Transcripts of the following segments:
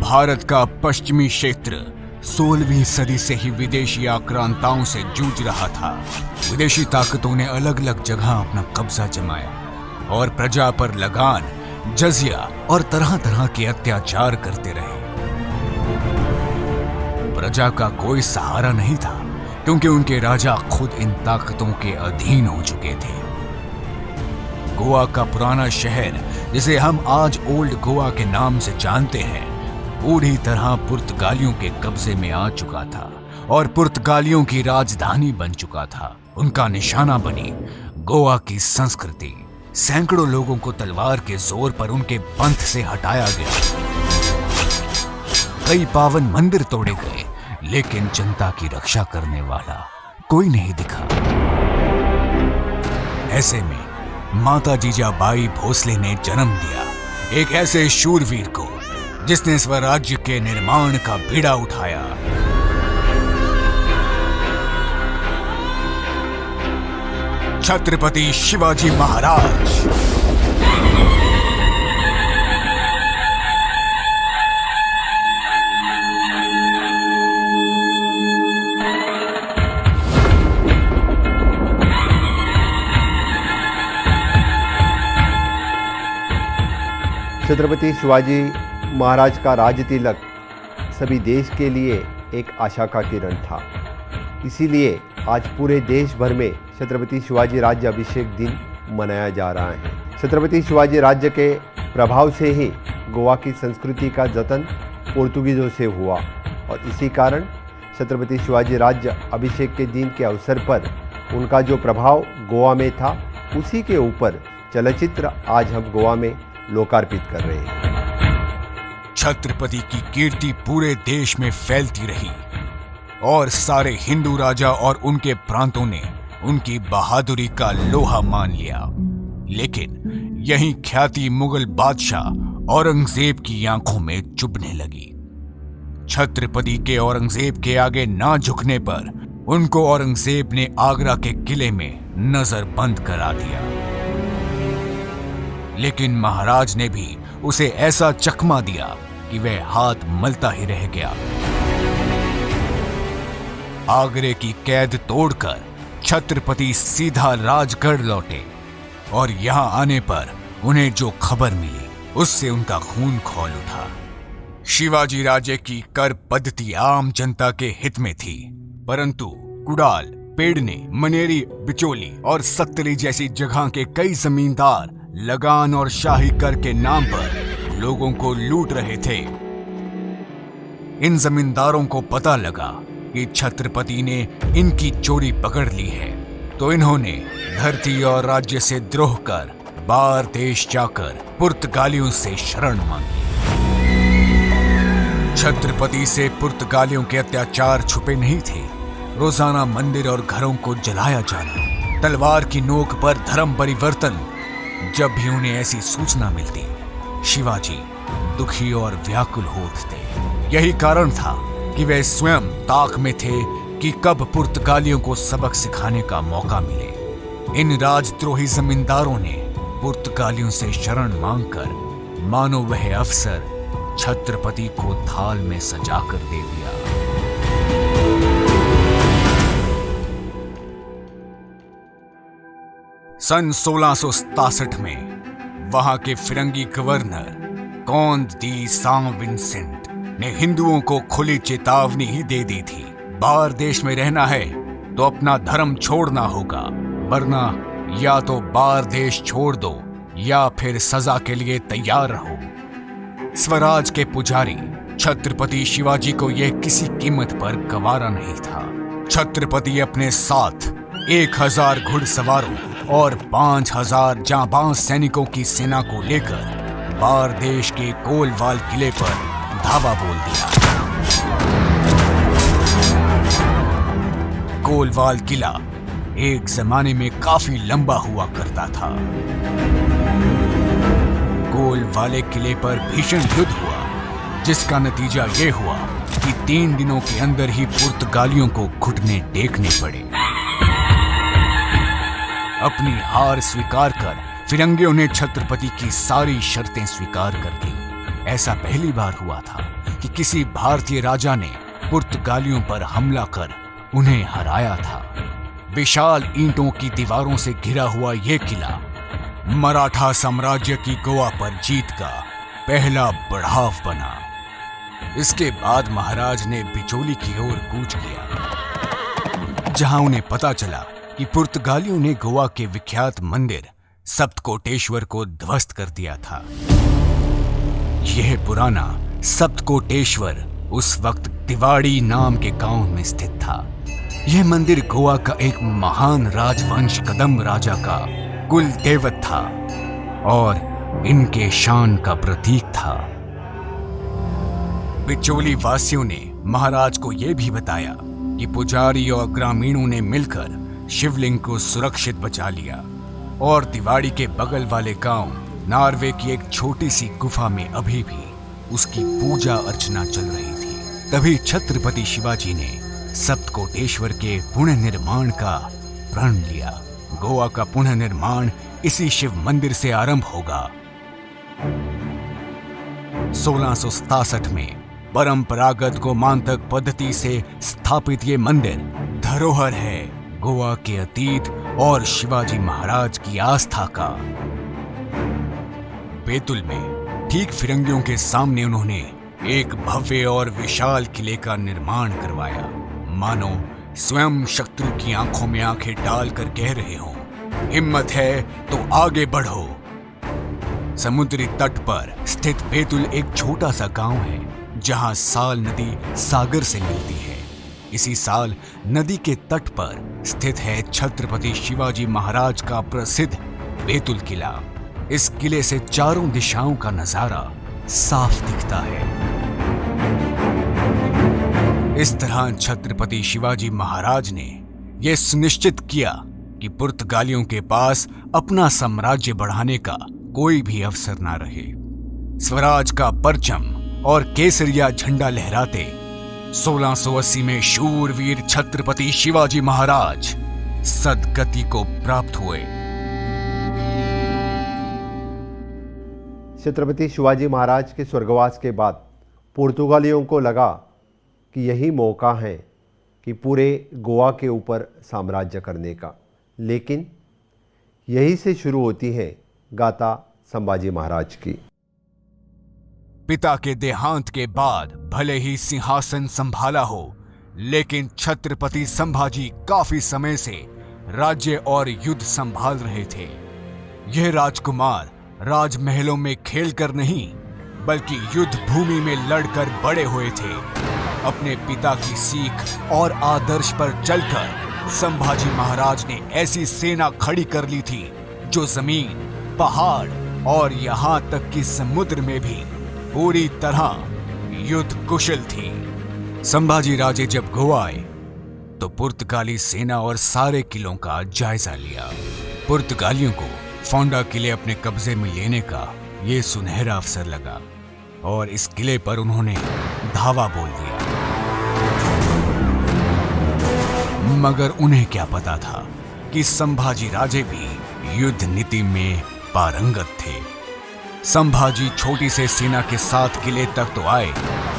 भारत का पश्चिमी क्षेत्र 16वीं सदी से ही विदेशी आक्रांताओं से जूझ रहा था। विदेशी ताकतों ने अलग अलग जगह अपना कब्जा जमाया और प्रजा पर लगान, जजिया और तरह तरह के अत्याचार करते रहे। प्रजा का कोई सहारा नहीं था क्योंकि उनके राजा खुद इन ताकतों के अधीन हो चुके थे। गोवा का पुराना शहर, जिसे हम आज ओल्ड गोवा के नाम से जानते हैं, पूरी तरह पुर्तगालियों के कब्जे में आ चुका था और पुर्तगालियों की राजधानी बन चुका था। उनका निशाना बनी गोवा की संस्कृति। सैकड़ों लोगों को तलवार के जोर पर उनके पंथ से हटाया गया। कई पावन मंदिर तोड़े गए, लेकिन जनता की रक्षा करने वाला कोई नहीं दिखा। ऐसे में माता जीजाबाई भोसले ने जन्म दिया एक ऐसे शूरवीर को जिसने स्वराज्य के निर्माण का बीड़ा उठाया। छत्रपति शिवाजी महाराज। छत्रपति शिवाजी महाराज का राज तिलक सभी देश के लिए एक आशा का किरण था। इसीलिए आज पूरे देश भर में छत्रपति शिवाजी राज्य अभिषेक दिन मनाया जा रहा है। छत्रपति शिवाजी राज्य के प्रभाव से ही गोवा की संस्कृति का जतन पोर्तुगीजों से हुआ और इसी कारण छत्रपति शिवाजी राज्य अभिषेक के दिन के अवसर पर उनका जो प्रभाव गोवा में था, उसी के ऊपर चलचित्र आज हम गोवा में लोकार्पित कर रहे हैं। छत्रपति की कीर्ति पूरे देश में फैलती रही और सारे हिंदू राजा और उनके प्रांतों ने उनकी बहादुरी का लोहा मान लिया। लेकिन यही ख्याति मुगल बादशाह औरंगजेब की आंखों में चुभने लगी। छत्रपति के औरंगजेब के आगे ना झुकने पर उनको औरंगजेब ने आगरा के किले में नजरबंद करा दिया। लेकिन महाराज ने भी उसे ऐसा चकमा दिया कि वह हाथ मलता ही रह गया। आगरे की कैद तोड़कर छत्रपति सीधा राजगढ़ लौटे और यहां आने पर उन्हें जो खबर मिली, उससे उनका खून खौल उठा। शिवाजी राजे की कर पद्धति आम जनता के हित में थी, परंतु कुडाल, पेड़ने, मनेरी, बिचोली और सत्तरी जैसी जगह के कई जमींदार लगान और शाही कर के नाम पर लोगों को लूट रहे थे। इन जमींदारों को पता लगा कि छत्रपति ने इनकी चोरी पकड़ ली है, तो इन्होंने धरती और राज्य से द्रोह कर बाहर देश जाकर पुर्तगालियों से शरण मांगी। छत्रपति से पुर्तगालियों के अत्याचार छुपे नहीं थे। रोजाना मंदिर और घरों को जलाया जाना, तलवार की नोक पर धर्म परिवर्तन। जब भी उन्हें ऐसी सूचना मिलती, शिवाजी दुखी और व्याकुल हो उठते। यही कारण था कि वे स्वयं ताक में थे कि कब पुर्तगालियों को सबक सिखाने का मौका मिले। इन राजद्रोही जमींदारों ने पुर्तगालियों से शरण मांगकर मानो वह अवसर छत्रपति को थाल में सजाकर दे दिया। सन 1667 में वहां के फिरंगी गवर्नर कॉन्ट डी सांग विंसेंट ने हिंदुओं को खुली चेतावनी ही दे दी थी, बाहर देश में रहना है तो अपना धर्म छोड़ना होगा, वरना या तो बाहर देश छोड़ दो या फिर सजा के लिए तैयार रहो। स्वराज के पुजारी छत्रपति शिवाजी को यह किसी कीमत पर गवारा नहीं था। छत्रपति अपने साथ 1000 घुड़सवारों और 5000 जांबाज सैनिकों की सेना को लेकर बाहर देश के कोलवाल किले पर धावा बोल दिया। कोलवाल किला एक जमाने में काफी लंबा हुआ करता था। कोल वाले किले पर भीषण युद्ध हुआ, जिसका नतीजा ये हुआ कि 3 दिनों के अंदर ही पुर्तगालियों को घुटने टेकने पड़े। अपनी हार स्वीकार कर फिरंगियों ने छत्रपति की सारी शर्तें स्वीकार कर दी। ऐसा पहली बार हुआ था कि किसी भारतीय राजा ने पुर्तगालियों पर हमला कर उन्हें हराया था। विशाल ईंटों की दीवारों से घिरा हुआ यह किला मराठा साम्राज्य की गोवा पर जीत का पहला बढ़ाव बना। इसके बाद महाराज ने बिचोली की ओर कूच किया, जहां उन्हें पता चला कि पुर्तगालियों ने गोवा के विख्यात मंदिर सप्तकोटेश्वर को ध्वस्त कर दिया था। यह पुराना सप्तकोटेश्वर उस वक्त तिवाड़ी नाम के गांव में स्थित था। यह मंदिर गोवा का एक महान राजवंश कदम राजा का कुल देवत था और इनके शान का प्रतीक था। बिचोली वासियों ने महाराज को यह भी बताया कि पुजारी और ग्रामीणों ने मिलकर शिवलिंग को सुरक्षित बचा लिया और तिवाड़ी के बगल वाले गांव नार्वे की एक छोटी सी गुफा में अभी भी उसकी पूजा अर्चना चल रही थी। तभी छत्रपति शिवाजी ने सप्तकोटेश्वर के पुनर्निर्माण का प्रण लिया। गोवा का पुनर्निर्माण इसी शिव मंदिर से आरंभ होगा। 1667 में परंपरागत गोमांतक पद्धति से स्थापित ये मंदिर धरोहर है गोवा के अतीत और शिवाजी महाराज की आस्था का। बैतुल में ठीक फिरंगियों के सामने उन्होंने एक भव्य और विशाल किले का निर्माण करवाया, मानो स्वयं शत्रु की आंखों में आंखें डालकर कह रहे हो, हिम्मत है तो आगे बढ़ो। समुद्री तट पर स्थित बैतुल एक छोटा सा गांव है जहां साल नदी सागर से मिलती है। इसी साल नदी के तट पर स्थित है छत्रपति शिवाजी महाराज का प्रसिद्ध बैतुल किला। इस किले से चारों दिशाओं का नजारा साफ दिखता है। इस तरह छत्रपति शिवाजी महाराज ने यह सुनिश्चित किया कि पुर्तगालियों के पास अपना साम्राज्य बढ़ाने का कोई भी अवसर ना रहे। स्वराज का परचम और केसरिया झंडा लहराते 1680 में शूरवीर छत्रपति शिवाजी महाराज सदगति को प्राप्त हुए। छत्रपति शिवाजी महाराज के स्वर्गवास के बाद पुर्तगालियों को लगा कि यही मौका है कि पूरे गोवा के ऊपर साम्राज्य करने का। लेकिन यही से शुरू होती है गाथा संभाजी महाराज की। पिता के देहांत के बाद भले ही सिंहासन संभाला हो, लेकिन छत्रपति संभाजी काफी समय से राज्य और युद्ध संभाल रहे थे। यह राजकुमार राजमहलों में खेलकर नहीं, बल्कि युद्ध भूमि में लड़कर बड़े हुए थे। अपने पिता की सीख और आदर्श पर चलकर संभाजी महाराज ने ऐसी सेना खड़ी कर ली थी जो जमीन, पहाड़ और यहाँ तक कि समुद्र में भी पूरी तरह युद्ध कुशल थी। संभाजी राजे जब गोवा आए तो पुर्तगाली सेना और सारे किलों का जायजा लिया। पुर्तगालियों को फोंडा किले अपने कब्जे में लेने का ये सुनहरा अवसर लगा और इस किले पर उन्होंने धावा बोल दिया। मगर उन्हें क्या पता था कि संभाजी राजे भी युद्ध नीति में पारंगत थे। संभाजी छोटी से सेना के साथ किले तक तो आए,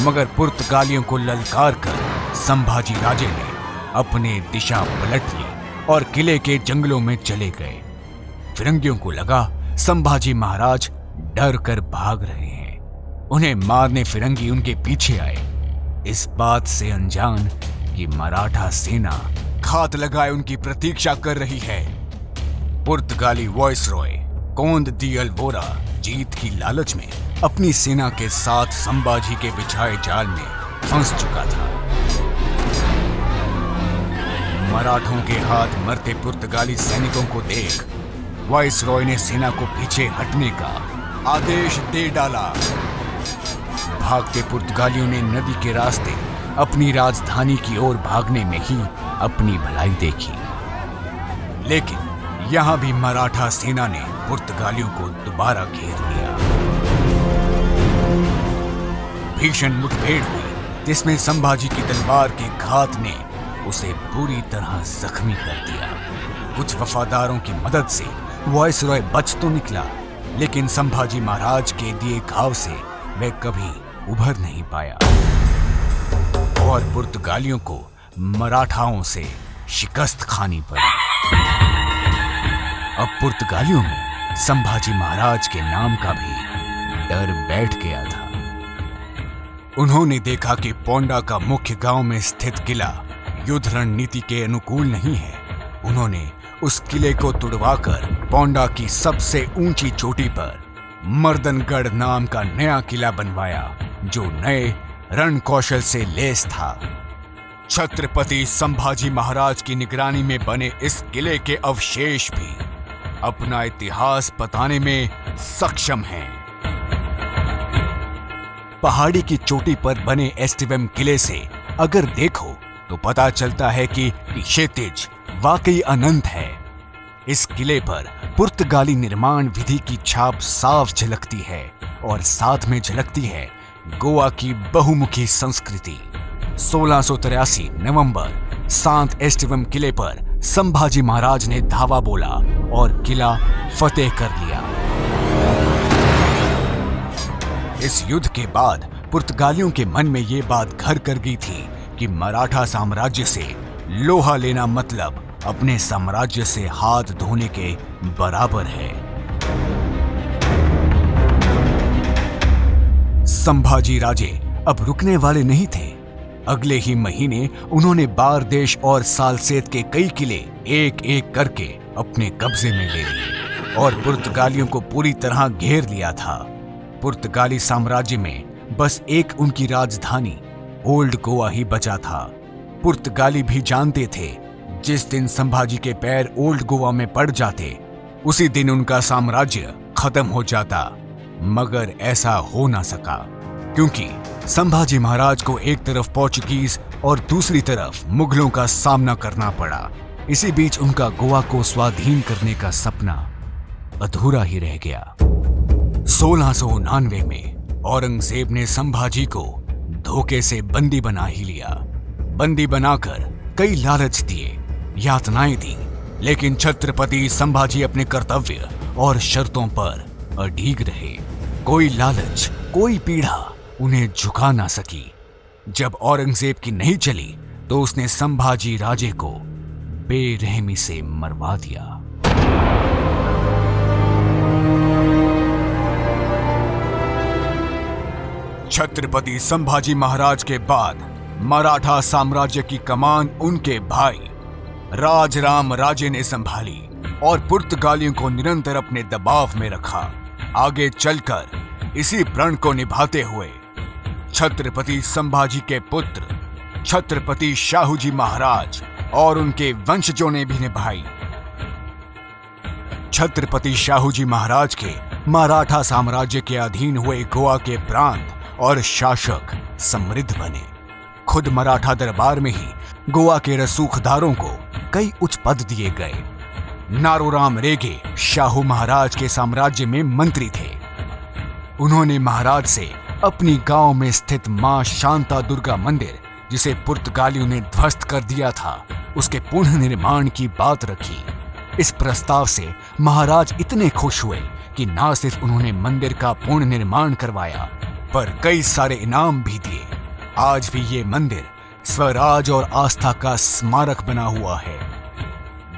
मगर पुर्तगालियों को ललकार कर संभाजी राजे ने अपने दिशा पलट ली और किले के जंगलों में चले गए। फिरंगियों को लगा संभाजी महाराज डर कर भाग रहे हैं। उन्हें मारने फिरंगी उनके पीछे आए, इस बात से अनजान कि मराठा सेना घात लगाए उनकी प्रतीक्षा कर रही है। पुर्तगाली वायसरॉय कोंद दी अल्वोरा जीत की लालच में अपनी सेना के साथ संभाजी के बिछाए जाल में फंस चुका था। मराठों के हाथ मरते पुर्तगाली सैनिकों को देख वायसरॉय ने सेना को पीछे हटने का आदेश दे डाला। भागते पुर्तगालियों ने नदी के रास्ते अपनी राजधानी की ओर भागने में ही अपनी भलाई देखी, लेकिन यहां भी मराठा सेना ने पुर्तगालियों को दोबारा घेर लिया। भीषण मुठभेड़ हुई जिसमें संभाजी की तलवार के घात ने उसे पूरी तरह जख्मी कर दिया। कुछ वफादारों की मदद से वायसरॉय बच तो निकला, लेकिन संभाजी महाराज के दिए घाव से वह कभी उभर नहीं पाया और पुर्तगालियों को मराठाओं से शिकस्त खानी पड़ी। अब पुर्तगालियों में संभाजी महाराज के नाम का भी डर बैठ गया था। उन्होंने देखा कि पोंडा का मुख्य गांव में स्थित किला युद्ध रणनीति के अनुकूल नहीं है। उन्होंने उस किले को तुड़वाकर पोंडा की सबसे ऊंची चोटी पर मर्दनगढ़ नाम का नया किला बनवाया, जो नए रण कौशल से लैस था। छत्रपति संभाजी महाराज की निगरानी में बने इस किले के अवशेष भी अपना इतिहास बताने में सक्षम हैं। पहाड़ी की चोटी पर बने एस्टिवम किले से अगर देखो तो पता चलता है कि क्षितिज वाकई अनंत है। इस किले पर पुर्तगाली निर्माण विधि की छाप साफ झलकती है और साथ में झलकती है गोवा की बहुमुखी संस्कृति। 1683 नवंबर सांत एस्टिवम किले पर संभाजी महाराज ने धावा बोला और किला फतेह कर लिया। इस युद्ध के बाद पुर्तगालियों के मन में ये बात घर कर गई थी कि मराठा साम्राज्य से लोहा लेना मतलब अपने साम्राज्य से हाथ धोने के बराबर है। संभाजी राजे अब रुकने वाले नहीं थे। अगले ही महीने उन्होंने बारदेश और सालसेत के कई किले एक एक करके अपने कब्जे में ले लिए और पुर्तगालियों को पूरी तरह घेर लिया था। पुर्तगाली साम्राज्य में बस एक उनकी राजधानी ओल्ड गोवा ही बचा था। पुर्तगाली भी जानते थे जिस दिन संभाजी के पैर ओल्ड गोवा में पड़ जाते उसी दिन उनका साम्राज्य खत्म हो जाता, मगर ऐसा हो ना सका क्योंकि संभाजी महाराज को एक तरफ पोर्चुगीज और दूसरी तरफ मुगलों का सामना करना पड़ा। इसी बीच उनका गोवा को स्वाधीन करने का सपना अधूरा ही रह गया। 1699 में औरंगजेब ने संभाजी को धोखे से बंदी बना ही लिया। बंदी बनाकर कई लालच दिए, यातनाएं दी, लेकिन छत्रपति संभाजी अपने कर्तव्य और शर्तों पर अडिग रहे। कोई लालच, कोई पीड़ा उन्हें झुका ना सकी। जब औरंगजेब की नहीं चली तो उसने संभाजी राजे को बेरहमी से मरवा दिया। छत्रपति संभाजी महाराज के बाद मराठा साम्राज्य की कमान उनके भाई राजराम राजे ने संभाली और पुर्तगालियों को निरंतर अपने दबाव में रखा। आगे चलकर इसी प्रण को निभाते हुए छत्रपति संभाजी के पुत्र छत्रपति शाहूजी महाराज और उनके वंशजों ने भी निभाई। छत्रपति शाहूजी महाराज के मराठा साम्राज्य के अधीन हुए गोवा के प्रांत और शासक समृद्ध बने। खुद मराठा दरबार में ही गोवा के रसूखदारों को कई उच्च पद दिए गए। नारोराम रेगे शाहू महाराज के साम्राज्य में मंत्री थे। उन्होंने महाराज से अपनी गांव में स्थित मां शांता दुर्गा मंदिर, जिसे पुर्तगालियों ने ध्वस्त कर दिया था, उसके पुनः निर्माण की बात रखी। इस प्रस्ताव से महाराज इतने खुश हुए कि न सिर्फ उन्होंने मंदिर का पूर्ण निर्माण करवाया पर कई सारे इनाम भी दिए। आज भी ये मंदिर स्वराज और आस्था का स्मारक बना हुआ है।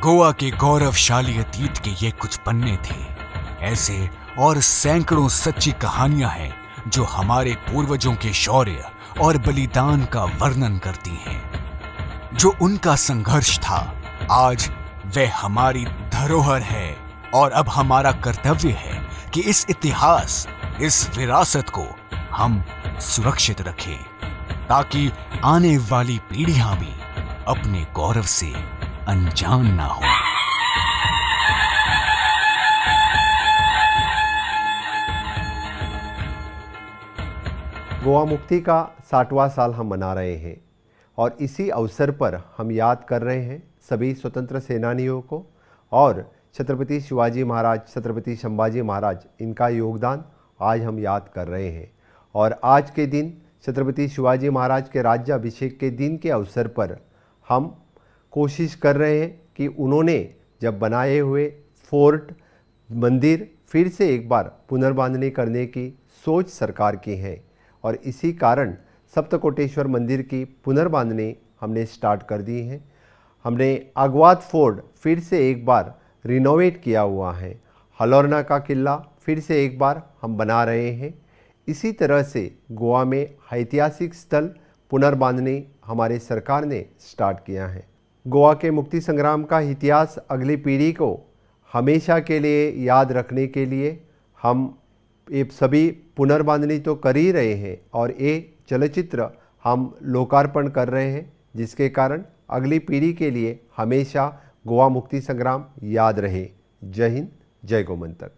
गोवा के गौरवशाली अतीत के ये कुछ पन्ने थे। ऐसे और सैकड़ों सच्ची कहानियां हैं जो हमारे पूर्वजों के शौर्य और बलिदान का वर्णन करती हैं। जो उनका संघर्ष था, आज वह हमारी धरोहर है और अब हमारा कर्तव्य है कि इस इतिहास, इस विरासत को हम सुरक्षित रखें ताकि आने वाली पीढ़ियां भी अपने गौरव से अनजान ना हो। गोवा मुक्ति का 60वां साल हम मना रहे हैं और इसी अवसर पर हम याद कर रहे हैं सभी स्वतंत्र सेनानियों को और छत्रपति शिवाजी महाराज, छत्रपति संभाजी महाराज, इनका योगदान आज हम याद कर रहे हैं। और आज के दिन छत्रपति शिवाजी महाराज के राज्याभिषेक के दिन के अवसर पर हम कोशिश कर रहे हैं कि उन्होंने जब बनाए हुए फोर्ट, मंदिर, फिर से एक बार पुनर्बांधनी करने की सोच सरकार की है और इसी कारण सप्तकोटेश्वर मंदिर की पुनर्बांधनी हमने स्टार्ट कर दी है। हमने अगवाद फोर्ट फिर से एक बार रिनोवेट किया हुआ है। हलौरना का किला फिर से एक बार हम बना रहे हैं। इसी तरह से गोवा में ऐतिहासिक स्थल पुनर्बांधनी हमारे सरकार ने स्टार्ट किया है। गोवा के मुक्ति संग्राम का इतिहास अगली पीढ़ी को हमेशा के लिए याद रखने के लिए हम ये सभी पुनर्बांधनी तो कर ही रहे हैं और ये चलचित्र हम लोकार्पण कर रहे हैं, जिसके कारण अगली पीढ़ी के लिए हमेशा गोवा मुक्ति संग्राम याद रहे। जय हिंद, जय गोमंतक।